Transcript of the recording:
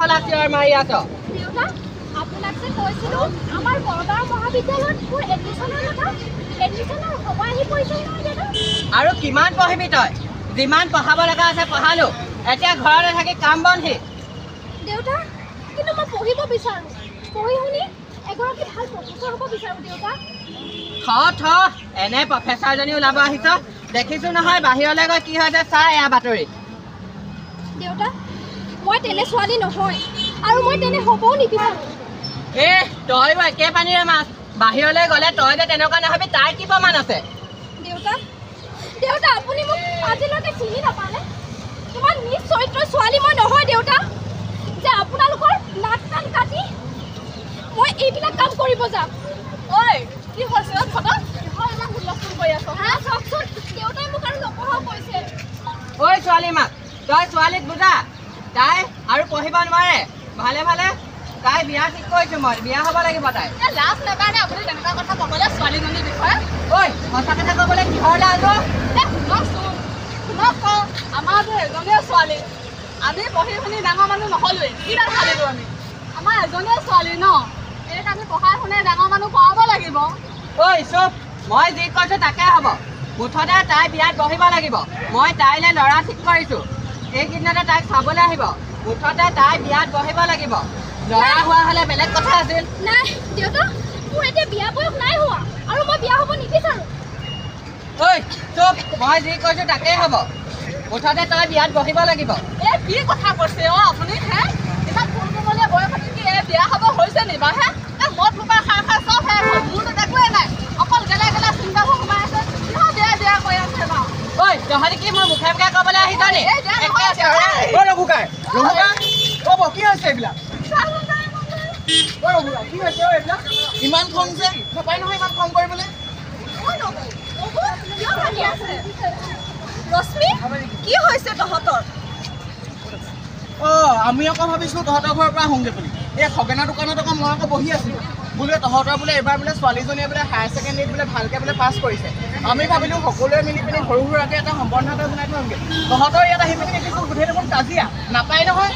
এফালা চিঞৰ মাৰি আছ? দেউতা আপোনাক যে কৈছিলোঁ আমাৰ বৰগাঁও মহাবিদ্যালয়ত মোৰ এডমিশ্যনৰ সময় আহি পৰিছে নহয় দাদা। আৰু কিমান পঢ়িবি তই? যিমান পঢ়াব লগা আছে পঢ়ালো, এতিয়া ঘৰতে থাকি কাম বনহি। দেউতা কিন্তু মই পঢ়িব বিচাৰোঁ, পঢ়ি শুনি এগৰাকী ভাল প্ৰফেচৰ হ'ব বিচাৰোঁ দেউতা। এনে প্ৰফেচাৰজনী ওলাব আহিছ? দেখিছোঁ নহয় বাহিৰলৈ গৈ কি হৈছে চা এয়া বাতৰিত। দেউতা মই তেনে ছোৱালী নহয় আৰু মই তেনে হ'বও নিবিচাৰোঁ। তইও একে পানীৰে মাছ। বাহিৰলৈ গ'লে তই যে তেনেকুৱা নহবি তাৰ কি প্ৰমাণ আছে? দেউতা আপুনি মোক আজিলৈকে চিনি নাপালে? তোমাৰ নিজ চৰিত্ৰৰ ছোৱালী মই নহয় দেউতা, যে আপোনালোকৰ নাক কাণ কাটি মই এইবিলাক কাম কৰিব যাম। ঐ কি হৈছে ঘটা? হয় ইমান হুলস্থুল কৰি আছ? হা চাওকচোন দেউতাই মোক আৰু নপঢ়াও কৈছে। ঐ ছোৱালী মাক, তই ছোৱালীক বুজা, তাই আৰু পঢ়িব নোৱাৰে। ভালে ভালে তাই বিয়া ঠিক কৰিছোঁ, মই বিয়া হ'ব লাগিব। তাই লাজ নাপায় নে আপুনি তেনেকুৱা কথা ক'বলৈ ছোৱালীজনীৰ বিষয়ে? ঐ সঁচা কথা ক'বলৈ কিহৰ লাজ? শুনকচোন শুনক কওঁ, আমাৰ যে এজনীয়ে ছোৱালী, আমি পঢ়ি শুনি ডাঙৰ মানুহ নহ'লোৱেই, কি ডাল খালিলোঁ আমি? আমাৰ এজনীয়ে ছোৱালী ন, এইক আমি পঢ়াই শুনাই ডাঙৰ মানুহ কৰাব লাগিব। ঐ চুপ, মই যি কৈছোঁ তাকে হ'ব। মুঠতে তাই বিয়াত বহিব লাগিব। মই তাইলৈ ল'ৰা ঠিক কৰিছোঁ, এইকেইদিনতে তাইক চাবলৈ আহিব। মুঠতে তাই বিয়াত বহিব লাগিব। ল'ৰা হোৱা হ'লে বেলেগ কথা আছিল। নাই দেউতা, মোৰ এতিয়া বিয়া বয়স নাই হোৱা আৰু মই বিয়া হ'ব নিবিচাৰোঁ। ঐ চুপ, মই যি কৈছোঁ তাকেই হ'ব। মুঠতে তই বিয়াত বহিব লাগিব। এই কি কথা কৈছে আপুনি? হে ইমান ফুলকুমলীয়া বয়সত কি বিয়া হ'ব হৈছে নি বাৰু? মদ ভোপাই খাই খাই চব শেষ হ'ল, মোৰতো একোৱে নাই, অকল গেলা গেলা চিন্তাবোৰ সোমাই আছে। কিহৰ বিয়া কৰি আছে বাৰু? ঐ তহঁতি কি মোৰ মুখে মুখে ক'বলৈ আহিছ নি? কি হৈছে এইবিলাক? কি হৈছে এইবিলাক? ইমান খং যে নাপায় নহয় ইমান খং কৰিবলৈ। ৰশ্মি কি হৈছে তহঁতৰ? আমি আকৌ ভাবিছোঁ তহঁতৰ ঘৰৰ পৰা আহোঁগৈ বুলি। এই খগেনৰ দোকানত আকৌ মই আকৌ বহি আছিলোঁ, বোলে তহঁতৰ বোলে এইবাৰ বোলে ছোৱালীজনীয়ে বোলে হায়াৰ ছেকেণ্ডেৰীত বোলে ভালকৈ বোলে পাছ কৰিছে। আমি ভাবিলোঁ সকলোৱে মিলি পিনি সৰু সুৰাকৈ এটা সম্বন্ধ এটা বনাই থওঁগৈ। তহঁতৰ ইয়াত আহি পিনি দেখিছোঁ গোটেই দেখোন কাজিয়া, নাপায় নহয়।